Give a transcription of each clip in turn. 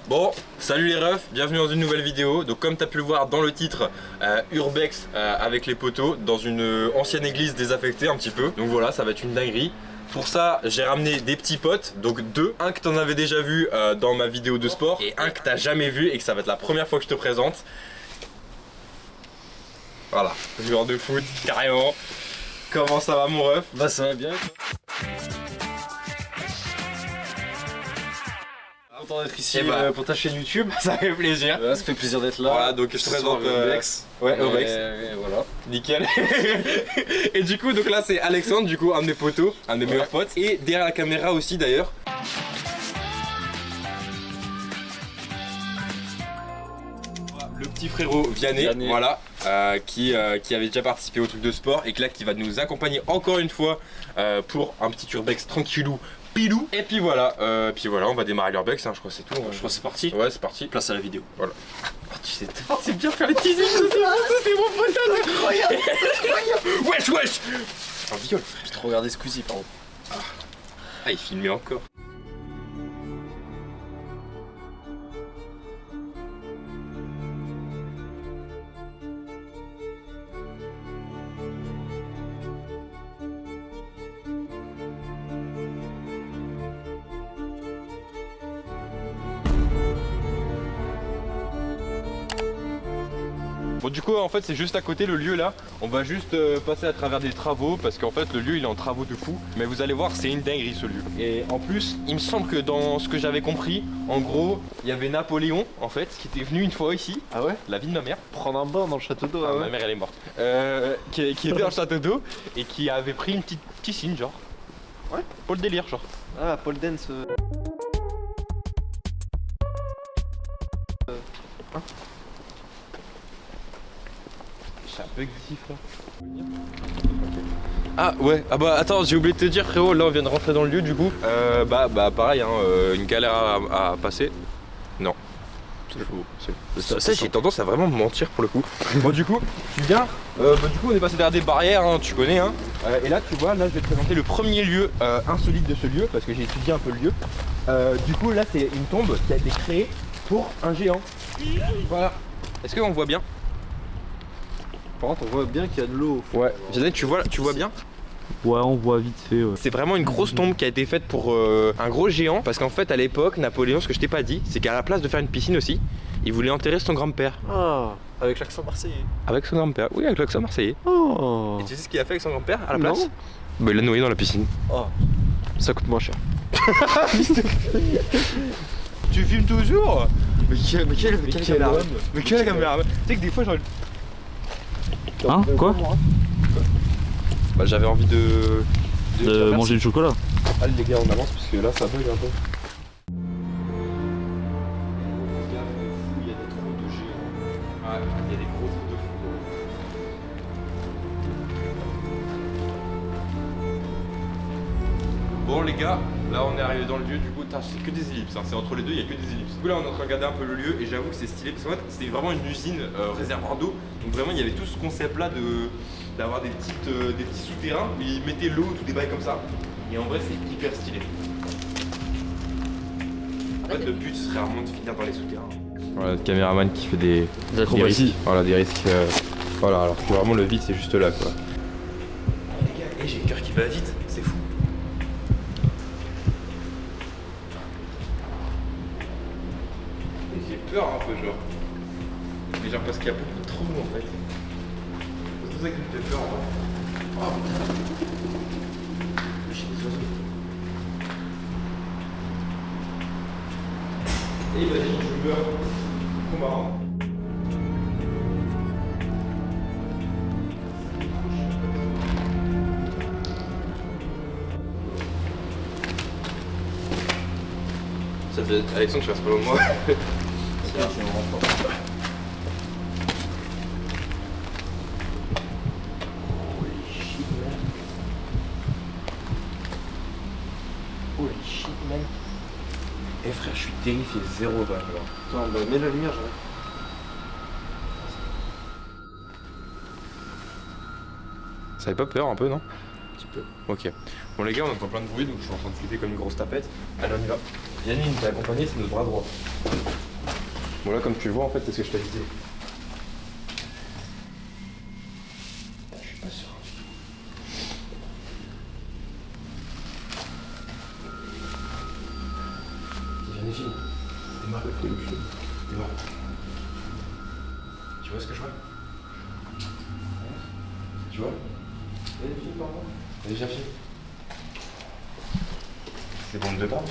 Bon, salut les refs, bienvenue dans une nouvelle vidéo. Donc comme tu as pu le voir dans le titre, Urbex avec les poteaux dans une ancienne église désaffectée un petit peu. Donc voilà, ça va être une dinguerie. Pour ça, j'ai ramené des petits potes, donc deux. Un que tu en avais déjà vu dans ma vidéo de sport et un que tu n'as jamais vu et que ça va être la première fois que je te présente. Voilà, joueur de foot, carrément. Comment ça va mon ref? Bah ça va bien. Content d'être ici pour ta chaîne YouTube. Ça fait plaisir. Ça fait plaisir d'être là. Voilà, donc je te présente Urbex. Ouais, Urbex. Voilà. Nickel. Et du coup, donc là c'est Alexandre, du coup un de mes potos, un de mes meilleurs potes. Et derrière la caméra aussi d'ailleurs. Le petit frérot Vianney. Voilà, qui avait déjà participé au truc de sport et qui va nous accompagner encore une fois pour un petit Urbex tranquillou. Pilou. Et puis voilà, on va démarrer l'Urbex, hein, je crois que c'est tout. Je crois que c'est parti. Ouais, c'est parti. Place à la vidéo. Voilà. Oh, tu sais, c'est bien faire les teasings, c'est mon pote. Incroyable. Wesh. Un viol, frère. J'ai trop regardé Squeezie par contre. Ah, il filmait encore. Bon du coup en fait c'est juste à côté le lieu là. On va juste passer à travers des travaux parce qu'en fait le lieu il est en travaux de fou. Mais vous allez voir c'est une dinguerie ce lieu. Et en plus il me semble que dans ce que j'avais compris, en gros il y avait Napoléon en fait qui était venu une fois ici. Ah ouais? La vie de ma mère. Prendre un bain dans le château d'eau. Ah, ma mère elle est morte. Qui était dans le château d'eau et qui avait pris une petite piscine genre. Ouais. Pour le délire genre. Ah Paul Dance. J'ai un bug ici frère. Ah ouais, ah bah attends, j'ai oublié de te dire frérot, là on vient de rentrer dans le lieu du coup. Bah pareil, hein, une galère à passer. Non. C'est faux. Ça j'ai tendance à vraiment me mentir pour le coup. Bon du coup, tu viens, du coup on est passé derrière des barrières, hein, tu connais hein. Et là tu vois, là je vais te présenter le premier lieu insolite de ce lieu, parce que j'ai étudié un peu le lieu. Du coup là c'est une tombe qui a été créée pour un géant. Voilà. Est-ce qu'on voit bien? Par contre on voit bien qu'il y a de l'eau. Ouais. Janet, tu vois bien? Ouais, on voit vite fait. Ouais. C'est vraiment une grosse tombe qui a été faite pour un gros géant. Parce qu'en fait, à l'époque, Napoléon, ce que je t'ai pas dit, c'est qu'à la place de faire une piscine aussi, il voulait enterrer son grand-père. Ah, avec l'accent marseillais. Avec son grand-père, oui, avec l'accent marseillais. Oh. Et tu sais ce qu'il a fait avec son grand-père à la place? Non. Bah, il l'a noyé dans la piscine. Oh. Ça coûte moins cher. Tu filmes toujours? Mais quelle caméra? Mais quelle caméra? Tu sais que des fois, j'aurais. Hein? Quoi? Bah, j'avais envie de manger du chocolat. Allez les gars, on avance parce que là ça bug un peu. Il y a des trous de géants. Ouais, il y a des gros trous de fou. Bon les gars, là on est arrivé dans le lieu du coup, c'est que des ellipses, hein. C'est entre les deux, il y a que des ellipses. Du coup là on est en train de regarder un peu le lieu et j'avoue que c'est stylé parce qu'en fait c'était vraiment une usine réservoir d'eau. Donc vraiment il y avait tout ce concept là d'avoir des petits souterrains où ils mettaient l'eau, tout des bails comme ça. Et en vrai c'est hyper stylé. En fait le but serait vraiment de finir dans les souterrains. Voilà le caméraman qui fait des risques. Voilà des risques. Voilà alors que vraiment le vide c'est juste là quoi. Les gars, j'ai le cœur qui va vite, c'est fou. J'ai peur un peu genre. Mais genre parce qu'il y a beaucoup de trous en fait. C'est tout ça qui me fait peur en fait. Oh putain. J'ai des oiseaux. Et imagine je meurs. Trop marrant. Ça devait être Alexandre, tu restes pas loin de moi. Holy shit man. Eh frère, je suis terrifié, zéro bah alors. Attends, bah mets la lumière, j'arrive. Ça fait pas peur un peu, non? Un petit peu. Ok. Bon les gars, on entend plein de bruit, donc je suis en train de flipper comme une grosse tapette. Allez, on y va. Yannick, t'es accompagné, c'est notre bras droit. Bon là comme tu le vois en fait c'est ce que je t'ai dit. Je suis pas sûr. Viens les films. Démarre le film. Démarre. Tu vois ce que je vois? Tu vois? Viens les films pardon. Vas-y viens filme. C'est bon dedans.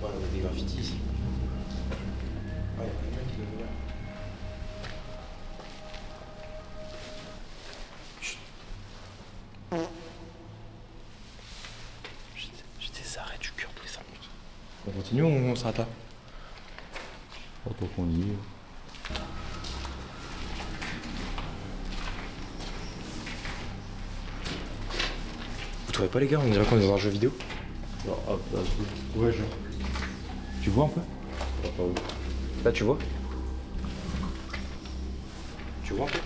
Ouais, il y a des graffitis ici. Ouais, il y a plein de mecs qui doivent venir. Chut. J'ai des arrêts du cœur tous les 5 minutes. On continue ou on s'arrête là? Autant qu'on y est. Vous trouvez pas les gars, on dirait qu'on est dans un jeu vidéo? Genre, hop, là, Ouais, genre. tu vois un peu? Là, tu vois? Tu vois un peu?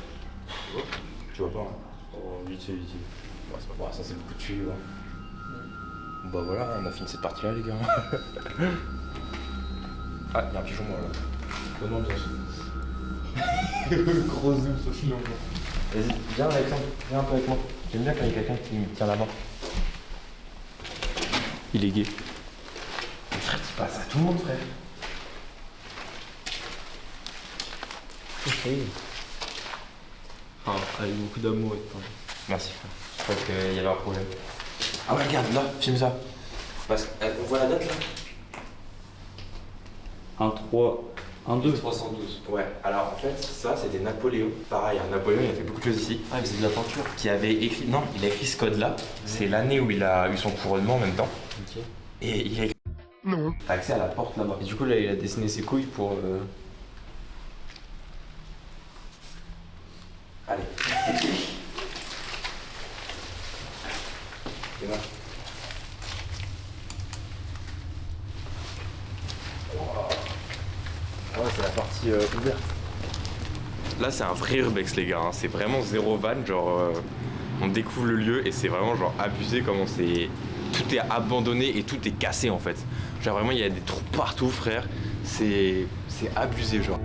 Tu vois pas, hein? Oh, vite fait, vite fait. Ouais, c'est pas grave, ça c'est beaucoup de tuyaux. Hein. Bah voilà, on a fini cette partie-là, les gars. Ah, y'a un pigeon mort là. Bonne ambiance. Gros zoom sur ce film. Vas-y, viens Alexandre, viens un peu avec moi. J'aime bien quand il y a quelqu'un qui me tient la main. Il est gay. Mais frère, tu passes à tout le monde, frère. Ah, avec beaucoup d'amour et de temps. Merci frère. Je crois qu'il y avait un problème. Ah ouais, regarde, là, filme ça. Parce qu'on voit la date là? 1, 3, 1, 2. 312. Ouais, alors en fait, ça c'était Napoléon. Pareil, hein, Napoléon il a fait beaucoup de choses ici. Ah, mais c'est de la peinture. Qui avait écrit. Non, il a écrit ce code là. C'est l'année où il a eu son couronnement en même temps. Ok. Et il a écrit. Non. T'as accès à la porte là-bas. Et du coup, là, il a dessiné ses couilles pour. Allez. Démarre. Ouais, c'est la partie ouverte. Là c'est un vrai urbex les gars, hein. C'est vraiment zéro van, genre on découvre le lieu et c'est vraiment genre abusé comment c'est. Tout est abandonné et tout est cassé en fait. Genre vraiment il y a des trous partout frère, c'est abusé genre.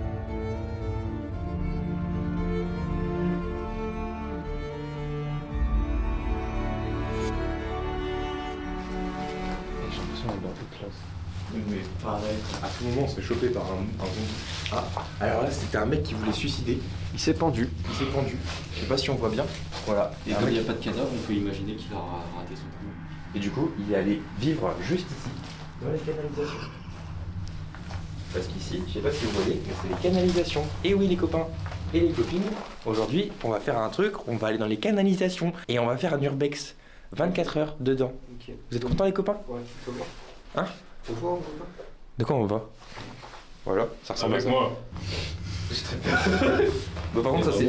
J'ai l'impression d'être dans toute classe. Mais pareil, à tout moment on se fait choper par un zombie. Ah, alors là c'était un mec qui voulait se suicider, Il s'est pendu. il s'est pendu. Je sais pas si on voit bien. Voilà. Et comme il n'y a pas de cadavre, on peut imaginer qu'il a raté son coup. Et du coup, il est allé vivre juste ici, dans les canalisations. Parce qu'ici, je sais pas si vous voyez, mais c'est les canalisations. Et oui les copains et les copines, aujourd'hui on va faire un truc, on va aller dans les canalisations et on va faire un urbex. 24 heures dedans. Ok. Vous êtes contents les copains? Ouais, tu peux voir. Hein? Faut voir, on peut pas. De quoi on va? Voilà, ça ressemble à ça. moi. J'ai très peur. Bah, par contre, ça c'est.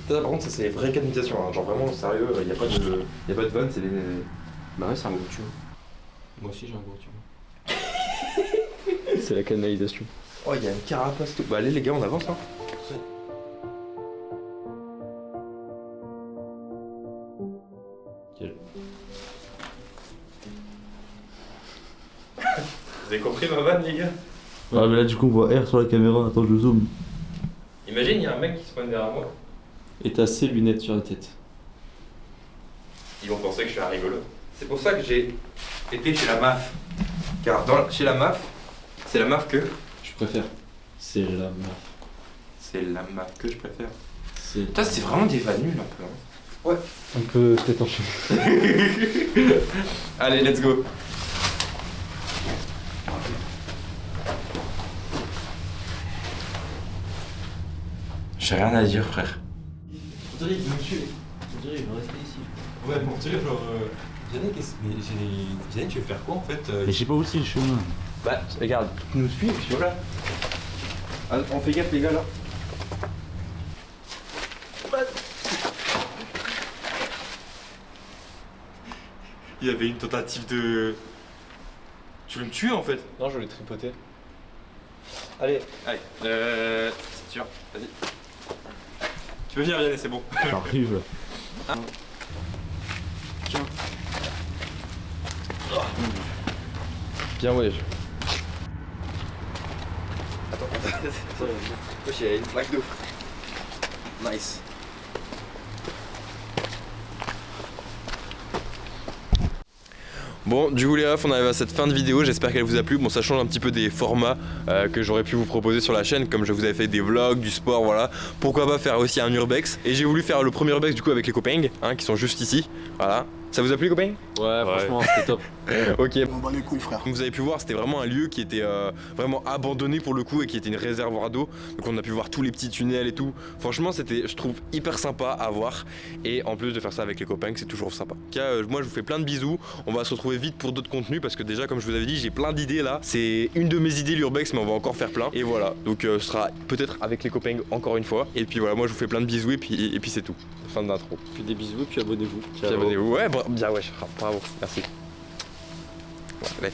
Ça, par contre, ça c'est les vraies canalisations. Hein. Genre vraiment sérieux, il n'y a pas de. Y a pas de vanne, c'est les. Bah ouais, c'est un gros tuyau. Moi aussi j'ai un gros tuyau. C'est la canalisation. Oh, il y a une carapace tout. Bah allez les gars, on avance hein. Quel... Vous avez compris ma vanne les gars? Ah mais là du coup on voit R sur la caméra, attends je zoome. Imagine, il y a un mec qui se pointe derrière moi. Et t'as ces lunettes sur la tête. Ils vont penser que je suis un rigolo. C'est pour ça que j'ai été chez la MAF. Car chez la MAF, c'est la MAF que. Je préfère. C'est la meuf. C'est la MAF que je préfère. C'est... Putain, c'est vraiment des vannes nulles un peu. Hein. Ouais. On peut peut-être enchaîner. Allez, let's go. J'ai rien à dire, frère. On dirait qu'il veut me tuer. On dirait qu'il veut rester ici. Ouais, pour te dire, genre. Vianney, tu veux faire quoi en fait Mais je sais pas où c'est le chemin. Bah, regarde, nous suivre, puis voilà. Ah, on fait gaffe, les gars, là. Il y avait une tentative de. Tu veux me tuer en fait? Non, je voulais tripoter. Allez. Allez, c'est sûr, vas-y. Tu peux venir, Yann, c'est bon. J'arrive. Bien, ouais. Wesh, il y a une plaque d'eau. Nice. Bon, du coup les refs, on arrive à cette fin de vidéo, j'espère qu'elle vous a plu. Bon, ça change un petit peu des formats que j'aurais pu vous proposer sur la chaîne, comme je vous avais fait des vlogs, du sport, voilà. Pourquoi pas faire aussi un urbex. Et j'ai voulu faire le premier urbex du coup avec les copains, hein, qui sont juste ici, voilà. Ça vous a plu, copains? Ouais, franchement, c'était top. Ok. On bat les couilles, frère. Comme vous avez pu voir, c'était vraiment un lieu qui était vraiment abandonné pour le coup et qui était une réservoir d'eau. Donc on a pu voir tous les petits tunnels et tout. Franchement, c'était, je trouve, hyper sympa à voir. Et en plus de faire ça avec les copains, c'est toujours sympa. En tout cas, moi je vous fais plein de bisous. On va se retrouver vite pour d'autres contenus parce que déjà, comme je vous avais dit, j'ai plein d'idées là. C'est une de mes idées, l'urbex, mais on va encore faire plein. Et voilà. Donc ce sera peut-être avec les copains encore une fois. Et puis voilà, moi je vous fais plein de bisous et puis c'est tout. Fin d'intro. Puis des bisous, puis abonnez-vous. Puis abonnez-vous. Ouais, bien ouais, bravo, merci. Ouais.